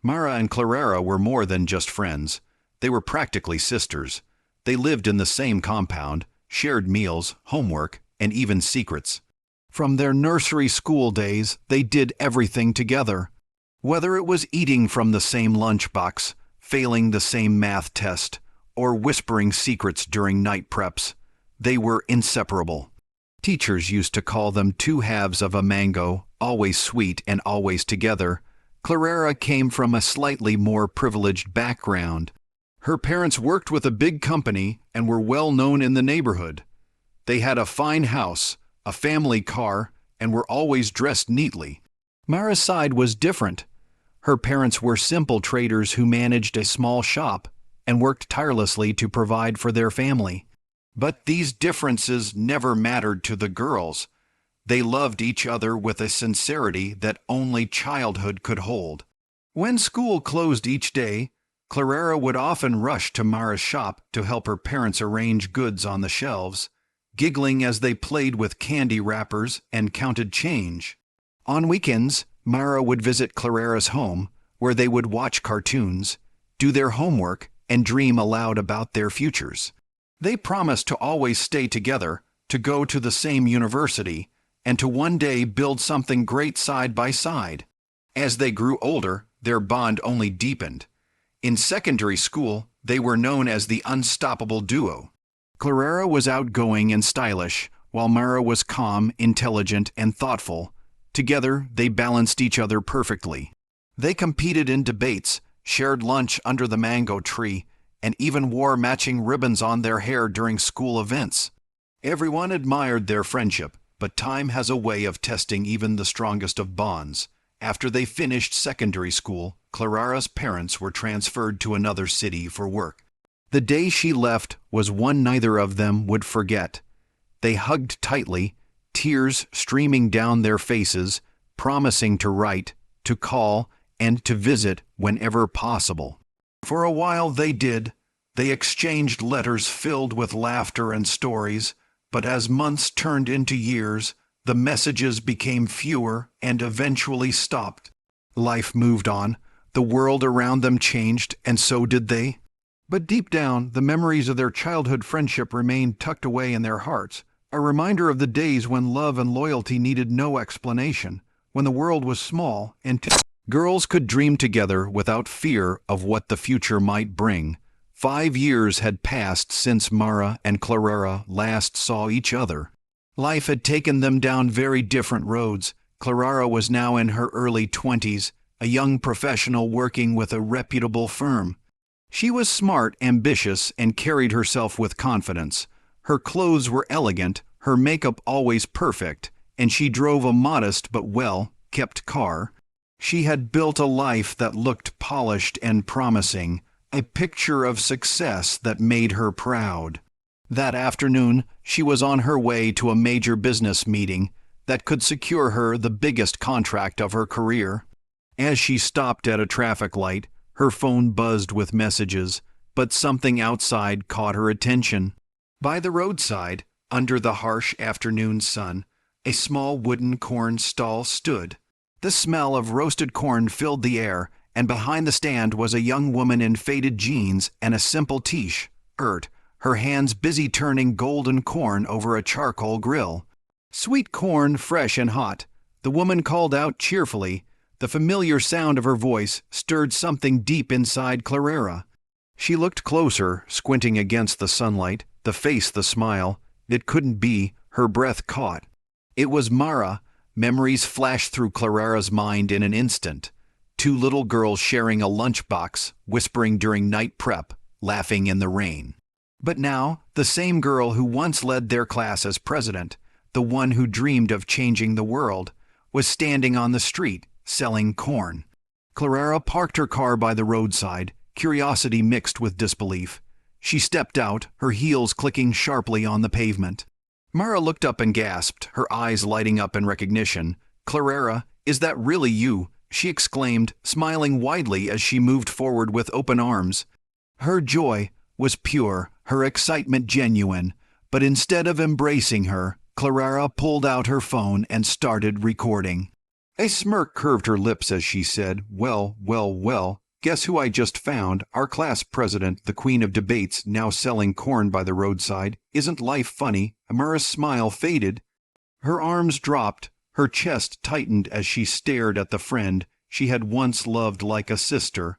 Mara and Claraara were more than just friends. They were practically sisters. They lived in the same compound, shared meals, homework, and even secrets. From their nursery school days, they did everything together. Whether it was eating from the same lunchbox, failing the same math test, or whispering secrets during night preps, they were inseparable. Teachers used to call them two halves of a mango, always sweet and always together. Claraara came from a slightly more privileged background. Her parents worked with a big company and were well known in the neighborhood. They had a fine house, a family car, and were always dressed neatly. Mara's side was different. Her parents were simple traders who managed a small shop and worked tirelessly to provide for their family. But these differences never mattered to the girls. They loved each other with a sincerity that only childhood could hold. When school closed each day, Claraara would often rush to Mara's shop to help her parents arrange goods on the shelves, giggling as they played with candy wrappers and counted change. On weekends, Mara would visit Claraara's home, where they would watch cartoons, do their homework, and dream aloud about their futures. They promised to always stay together, to go to the same university, and to one day build something great side by side. As they grew older, their bond only deepened. In secondary school, they were known as the unstoppable duo. Claraara was outgoing and stylish, while Mara was calm, intelligent, and thoughtful. Together, they balanced each other perfectly. They competed in debates, shared lunch under the mango tree, and even wore matching ribbons on their hair during school events. Everyone admired their friendship, but time has a way of testing even the strongest of bonds. After they finished secondary school, Claraara's parents were transferred to another city for work. The day she left was one neither of them would forget. They hugged tightly, tears streaming down their faces, promising to write, to call, and to visit whenever possible. For a while they did. They exchanged letters filled with laughter and stories, but as months turned into years, the messages became fewer and eventually stopped. Life moved on. The world around them changed, and so did they. But deep down, the memories of their childhood friendship remained tucked away in their hearts, a reminder of the days when love and loyalty needed no explanation, when the world was small and girls could dream together without fear of what the future might bring. 5 years had passed since Mara and Claraara last saw each other. Life had taken them down very different roads. Claraara was now in her early 20s, a young professional working with a reputable firm. She was smart, ambitious, and carried herself with confidence. Her clothes were elegant, her makeup always perfect, and she drove a modest but well-kept car. She had built a life that looked polished and promising, a picture of success that made her proud. That afternoon, she was on her way to a major business meeting that could secure her the biggest contract of her career. As she stopped at a traffic light, her phone buzzed with messages, but something outside caught her attention. By the roadside, under the harsh afternoon sun, a small wooden corn stall stood. The smell of roasted corn filled the air, and behind the stand was a young woman in faded jeans and a simple t-shirt, her hands busy turning golden corn over a charcoal grill. Sweet corn, fresh and hot. The woman called out cheerfully. The familiar sound of her voice stirred something deep inside Claraara. She looked closer, squinting against the sunlight, the face, the smile. It couldn't be. Her breath caught. It was Mara. Memories flashed through Claraara's mind in an instant. 2 little girls sharing a lunchbox, whispering during night prep, laughing in the rain. But now, the same girl who once led their class as president, the one who dreamed of changing the world, was standing on the street, selling corn. Claraara parked her car by the roadside, curiosity mixed with disbelief. She stepped out, her heels clicking sharply on the pavement. Mara looked up and gasped, her eyes lighting up in recognition. "Claraara, is that really you?" she exclaimed, smiling widely as she moved forward with open arms. Her joy was pure, her excitement genuine, but instead of embracing her, Claraara pulled out her phone and started recording. A smirk curved her lips as she said, "Well, well, well, guess who I just found? Our class president, the queen of debates, now selling corn by the roadside. Isn't life funny?" Amara's smile faded. Her arms dropped, her chest tightened as she stared at the friend she had once loved like a sister.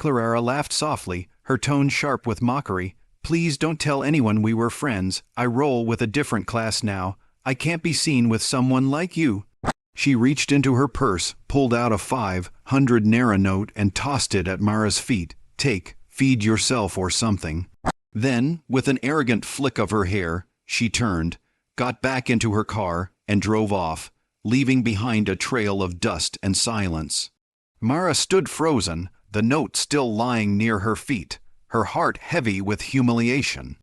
Claraara laughed softly, her tone sharp with mockery. "Please don't tell anyone we were friends. I roll with a different class now. I can't be seen with someone like you." She reached into her purse, pulled out a 500 Naira note and tossed it at Mara's feet. "Take, feed yourself or something." Then, with an arrogant flick of her hair, she turned, got back into her car, and drove off, leaving behind a trail of dust and silence. Mara stood frozen, the note still lying near her feet, her heart heavy with humiliation.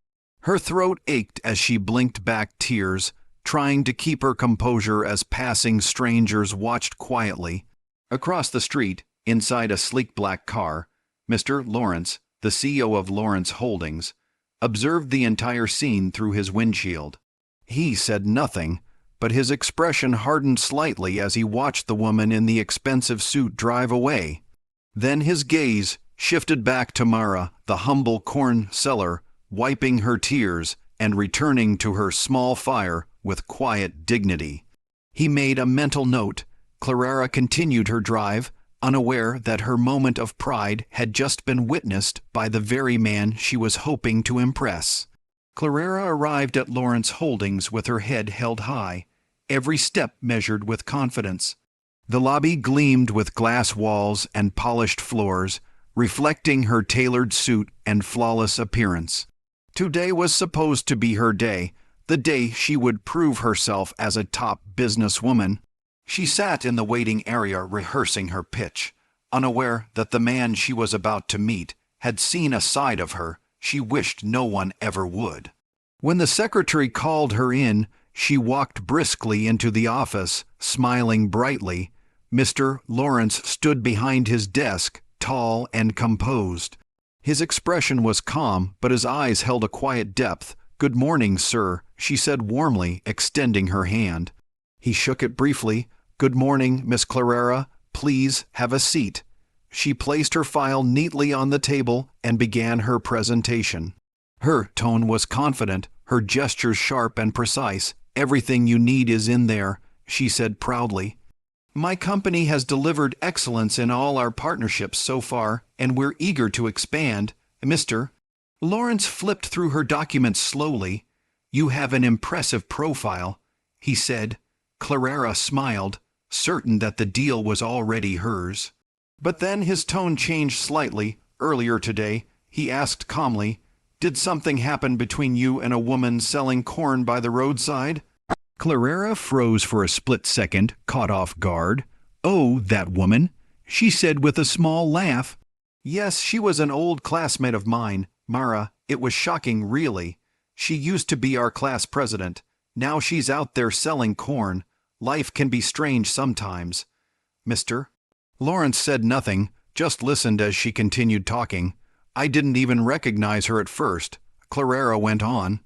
Her throat ached as she blinked back tears, trying to keep her composure as passing strangers watched quietly. Across the street, inside a sleek black car, Mr. Lawrence, the CEO of Lawrence Holdings, observed the entire scene through his windshield. He said nothing, but his expression hardened slightly as he watched the woman in the expensive suit drive away. Then his gaze shifted back to Mara, the humble corn seller, wiping her tears and returning to her small fire with quiet dignity. He made a mental note. Claraara continued her drive, unaware that her moment of pride had just been witnessed by the very man she was hoping to impress. Claraara arrived at Lawrence Holdings with her head held high, every step measured with confidence. The lobby gleamed with glass walls and polished floors, reflecting her tailored suit and flawless appearance. Today was supposed to be her day, the day she would prove herself as a top businesswoman. She sat in the waiting area rehearsing her pitch, unaware that the man she was about to meet had seen a side of her she wished no one ever would. When the secretary called her in, she walked briskly into the office, smiling brightly. Mr. Lawrence stood behind his desk, tall and composed. His expression was calm, but his eyes held a quiet depth. "Good morning, sir," she said warmly, extending her hand. He shook it briefly. "Good morning, Miss Claraara. Please have a seat." She placed her file neatly on the table and began her presentation. Her tone was confident, her gestures sharp and precise. "Everything you need is in there," she said proudly. "My company has delivered excellence in all our partnerships so far, and we're eager to expand. Mr. Lawrence flipped through her documents slowly. "You have an impressive profile," he said. Claraara smiled, certain that the deal was already hers. But then his tone changed slightly. "Earlier today," he asked calmly, "did something happen between you and a woman selling corn by the roadside?" Claraara froze for a split second, caught off guard. "Oh, that woman," she said with a small laugh. "Yes, she was an old classmate of mine, Mara. It was shocking, really. She used to be our class president. Now she's out there selling corn. Life can be strange sometimes." Mr. Lawrence said nothing, just listened as she continued talking. "I didn't even recognize her at first," Claraara went on.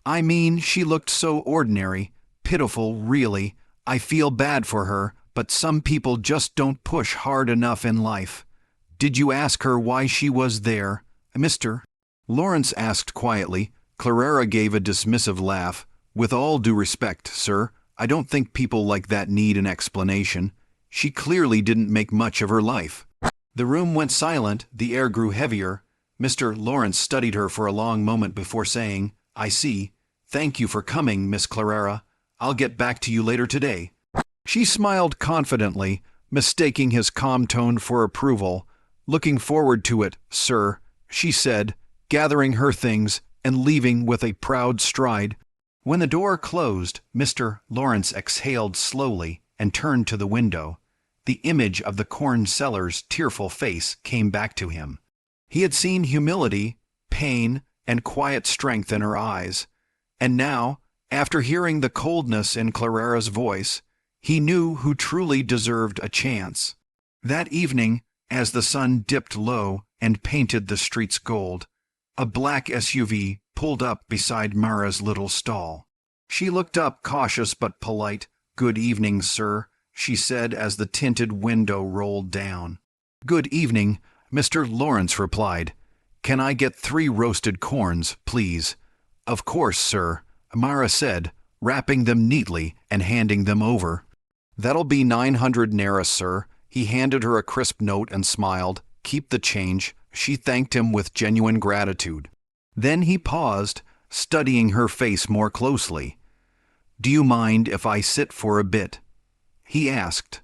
"I mean, she looked so ordinary. Pitiful, really. I feel bad for her, but some people just don't push hard enough in life." "Did you ask her why she was there?" Mr. Lawrence asked quietly. Claraara gave a dismissive laugh. "With all due respect, sir, I don't think people like that need an explanation. She clearly didn't make much of her life." The room went silent, the air grew heavier. Mr. Lawrence studied her for a long moment before saying, "I see. Thank you for coming, Miss Claraara. I'll get back to you later today." She smiled confidently, mistaking his calm tone for approval. "Looking forward to it, sir," she said, gathering her things and leaving with a proud stride. When the door closed, Mr. Lawrence exhaled slowly and turned to the window. The image of the corn seller's tearful face came back to him. He had seen humility, pain, and quiet strength in her eyes. And now, after hearing the coldness in Claraara's voice, he knew who truly deserved a chance. That evening, as the sun dipped low and painted the streets gold, a black SUV pulled up beside Mara's little stall. She looked up, cautious but polite. "Good evening, sir," she said as the tinted window rolled down. "Good evening," Mr. Lawrence replied. "Can I get 3 roasted corns, please?" "Of course, sir," Mara said, wrapping them neatly and handing them over. "That'll be 900 naira, sir." He handed her a crisp note and smiled. "Keep the change." She thanked him with genuine gratitude. Then he paused, studying her face more closely. "Do you mind if I sit for a bit?" he asked.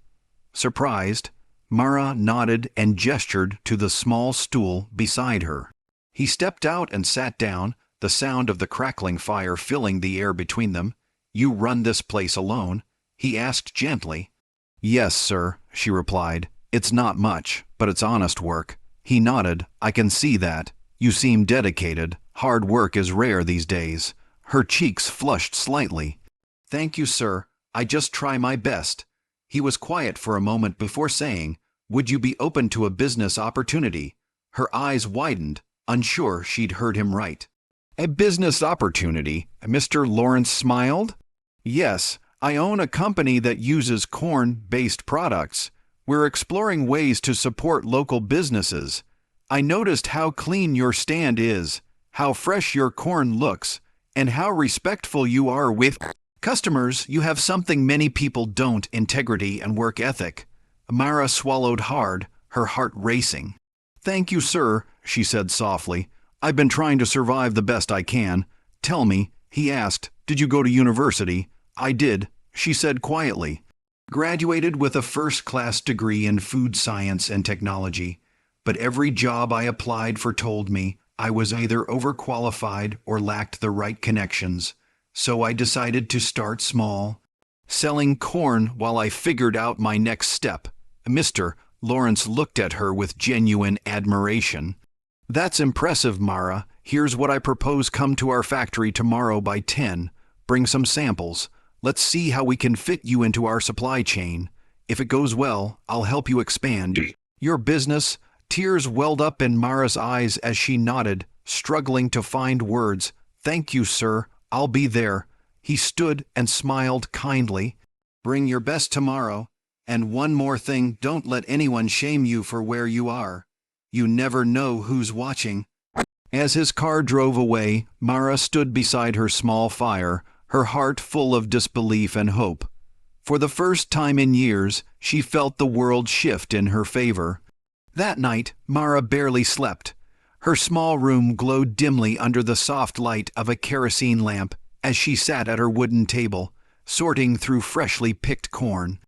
Surprised, Mara nodded and gestured to the small stool beside her. He stepped out and sat down, the sound of the crackling fire filling the air between them. "You run this place alone?" he asked gently. "Yes, sir," she replied. "It's not much, but it's honest work." He nodded. "I can see that. You seem dedicated. Hard work is rare these days." Her cheeks flushed slightly. "Thank you, sir. I just try my best." He was quiet for a moment before saying, "Would you be open to a business opportunity?" Her eyes widened, unsure she'd heard him right. "A business opportunity?" Mr. Lawrence smiled. "Yes, I own a company that uses corn-based products. We're exploring ways to support local businesses. I noticed how clean your stand is, how fresh your corn looks, and how respectful you are with customers. You have something many people don't: integrity and work ethic." Mara swallowed hard, her heart racing. "Thank you, sir," she said softly. "I've been trying to survive the best I can." "Tell me," he asked, "did you go to university?" "I did," she said quietly. "Graduated with a first-class degree in food science and technology. But every job I applied for told me I was either overqualified or lacked the right connections. So I decided to start small, selling corn while I figured out my next step." Mr. Lawrence looked at her with genuine admiration. "That's impressive, Mara. Here's what I propose: come to our factory tomorrow by 10. Bring some samples. Let's see how we can fit you into our supply chain. If it goes well, I'll help you expand your business." Tears welled up in Mara's eyes as she nodded, struggling to find words. "Thank you, sir. I'll be there." He stood and smiled kindly. "Bring your best tomorrow. And one more thing, don't let anyone shame you for where you are. You never know who's watching." As his car drove away, Mara stood beside her small fire, her heart full of disbelief and hope. For the first time in years, she felt the world shift in her favor. That night, Mara barely slept. Her small room glowed dimly under the soft light of a kerosene lamp as she sat at her wooden table, sorting through freshly picked corn.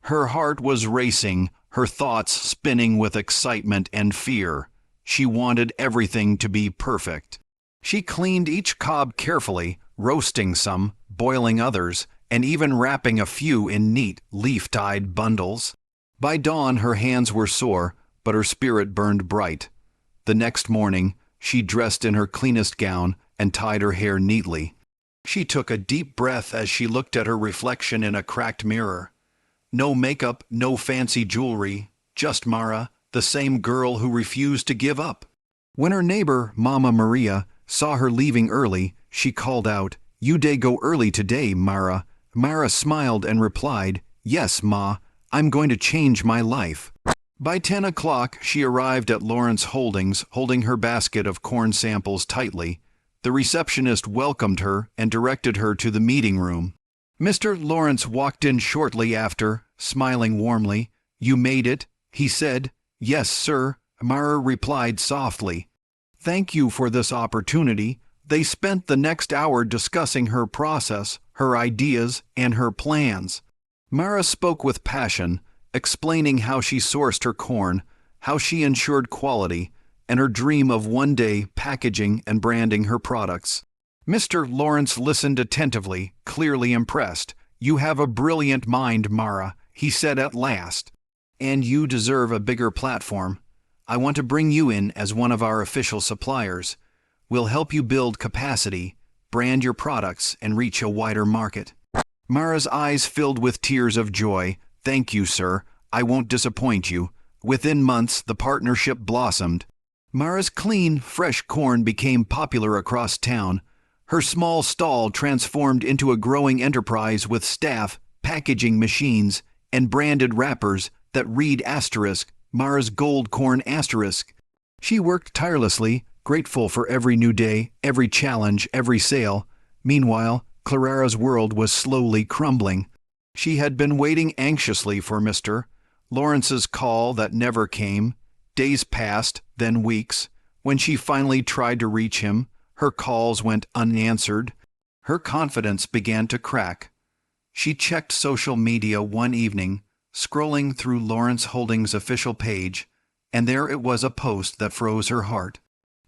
Her heart was racing, her thoughts spinning with excitement and fear. She wanted everything to be perfect. She cleaned each cob carefully, roasting some, boiling others, and even wrapping a few in neat, leaf-tied bundles. By dawn her hands were sore, but her spirit burned bright. The next morning, she dressed in her cleanest gown and tied her hair neatly. She took a deep breath as she looked at her reflection in a cracked mirror. No makeup, no fancy jewelry, just Mara, the same girl who refused to give up. When her neighbor, Mama Maria, saw her leaving early, she called out, "You day go early today, Mara." Mara smiled and replied, "Yes, Ma, I'm going to change my life." By 10 o'clock, she arrived at Lawrence Holdings, holding her basket of corn samples tightly. The receptionist welcomed her and directed her to the meeting room. Mr. Lawrence walked in shortly after, smiling warmly. "You made it?" he said. "Yes, sir," Mara replied softly. "Thank you for this opportunity." They spent the next hour discussing her process, her ideas, and her plans. Mara spoke with passion, explaining how she sourced her corn, how she ensured quality, and her dream of one day packaging and branding her products. Mr. Lawrence listened attentively, clearly impressed. "You have a brilliant mind, Mara," he said at last. "And you deserve a bigger platform. I want to bring you in as one of our official suppliers. We'll help you build capacity, brand your products, and reach a wider market." Mara's eyes filled with tears of joy. "Thank you, sir. I won't disappoint you." Within months, the partnership blossomed. Mara's clean, fresh corn became popular across town. Her small stall transformed into a growing enterprise with staff, packaging machines, and branded wrappers that read asterisk, Mara's gold corn asterisk. She worked tirelessly, grateful for every new day, every challenge, every sale. Meanwhile, Claraara's world was slowly crumbling. She had been waiting anxiously for Mr. Lawrence's call that never came. Days passed, then weeks. When she finally tried to reach him, her calls went unanswered. Her confidence began to crack. She checked social media one evening, scrolling through Lawrence Holdings' official page, and there it was, a post that froze her heart.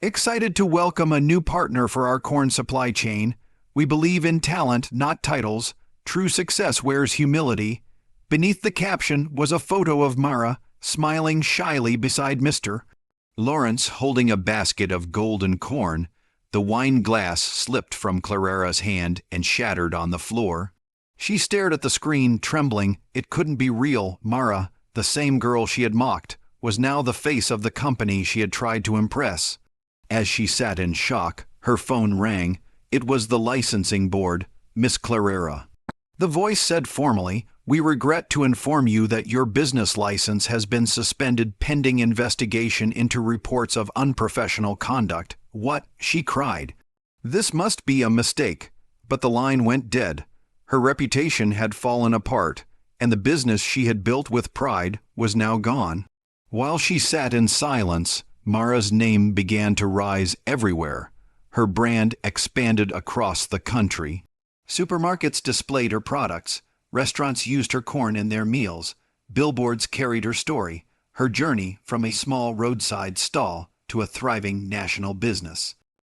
"Excited to welcome a new partner for our corn supply chain. We believe in talent, not titles. True success wears humility." Beneath the caption was a photo of Mara, smiling shyly beside Mr. Lawrence holding a basket of golden corn. The wine glass slipped from Claraara's hand and shattered on the floor. She stared at the screen, trembling. It couldn't be real. Mara, the same girl she had mocked, was now the face of the company she had tried to impress. As she sat in shock, her phone rang. It was the licensing board, Miss Claraara. The voice said formally, "We regret to inform you that your business license has been suspended pending investigation into reports of unprofessional conduct." "What?" she cried. This must be a mistake. But the line went dead. Her reputation had fallen apart, and the business she had built with pride was now gone. While she sat in silence, Mara's name began to rise everywhere. Her brand expanded across the country. Supermarkets displayed her products. Restaurants used her corn in their meals. Billboards carried her story, her journey from a small roadside stall to a thriving national business.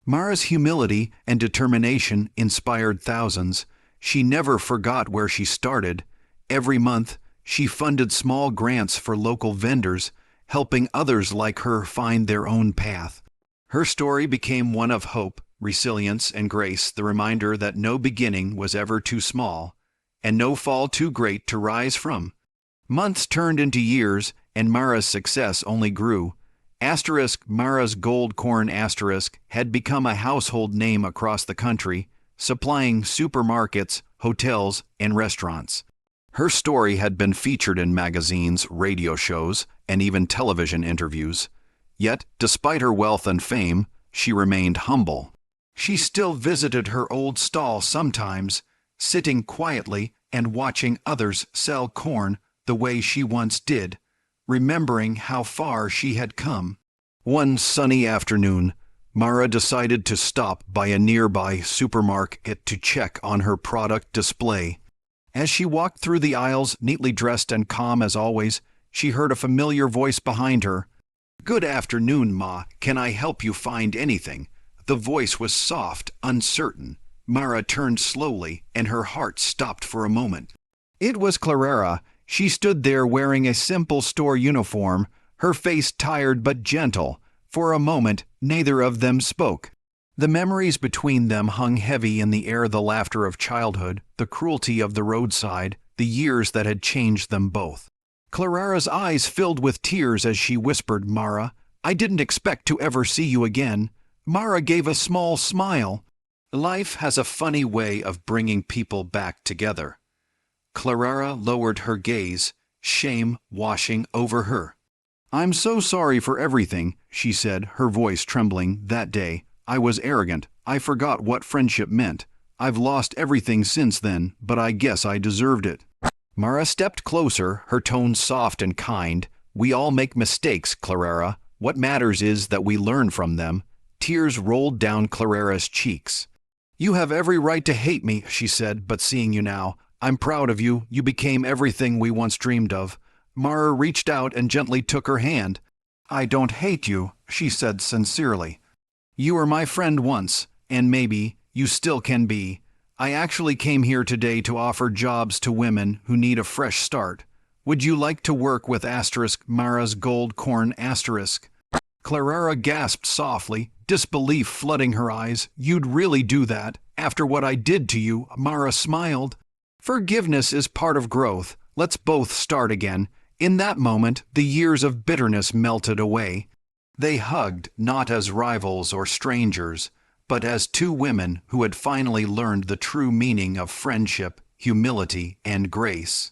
Mara's humility and determination inspired thousands. She never forgot where she started. Every month, she funded small grants for local vendors, helping others like her find their own path. Her story became one of hope, resilience, and grace, the reminder that no beginning was ever too small, and no fall too great to rise from. Months turned into years, and Mara's success only grew. Mara's gold corn had become a household name across the country, supplying supermarkets, hotels, and restaurants. Her story had been featured in magazines, radio shows, and even television interviews. Yet, despite her wealth and fame, she remained humble. She still visited her old stall sometimes, sitting quietly and watching others sell corn the way she once did, remembering how far she had come. One sunny afternoon, Mara decided to stop by a nearby supermarket to check on her product display. As she walked through the aisles, neatly dressed and calm as always, she heard a familiar voice behind her. "Good afternoon, Ma. Can I help you find anything?" The voice was soft, uncertain. Mara turned slowly, and her heart stopped for a moment. It was Claraara. She stood there wearing a simple store uniform, her face tired but gentle. For a moment, neither of them spoke. The memories between them hung heavy in the air, the laughter of childhood, the cruelty of the roadside, the years that had changed them both. Claraara's eyes filled with tears as she whispered, "Mara, I didn't expect to ever see you again." Mara gave a small smile. Life has a funny way of bringing people back together. Claraara lowered her gaze, shame washing over her. "I'm so sorry for everything," she said, her voice trembling. "That day, I was arrogant. I forgot what friendship meant. I've lost everything since then, but I guess I deserved it." Mara stepped closer, her tone soft and kind. "We all make mistakes, Claraara. What matters is that we learn from them." Tears rolled down Claraara's cheeks. "You have every right to hate me," she said, "but seeing you now, I'm proud of you. You became everything we once dreamed of." Mara reached out and gently took her hand. "I don't hate you," she said sincerely. "You were my friend once, and maybe you still can be. I actually came here today to offer jobs to women who need a fresh start. Would you like to work with Mara's gold corn asterisk?" Claraara gasped softly, disbelief flooding her eyes. "You'd really do that? After what I did to you?" Mara smiled. "Forgiveness is part of growth. Let's both start again." In that moment, the years of bitterness melted away. They hugged, not as rivals or strangers, but as two women who had finally learned the true meaning of friendship, humility, and grace.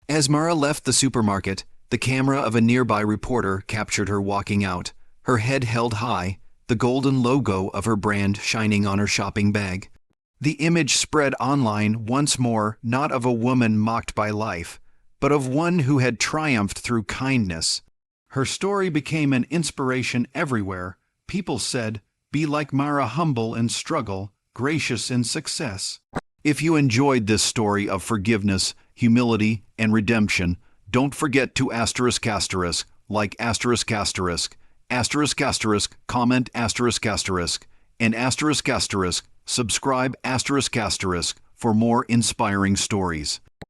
As Mara left the supermarket, the camera of a nearby reporter captured her walking out, her head held high, the golden logo of her brand shining on her shopping bag. The image spread online once more, not of a woman mocked by life, but of one who had triumphed through kindness. Her story became an inspiration everywhere. People said, "Be like Mara, humble in struggle, gracious in success." If you enjoyed this story of forgiveness, humility, and redemption, don't forget to like comment and subscribe for more inspiring stories.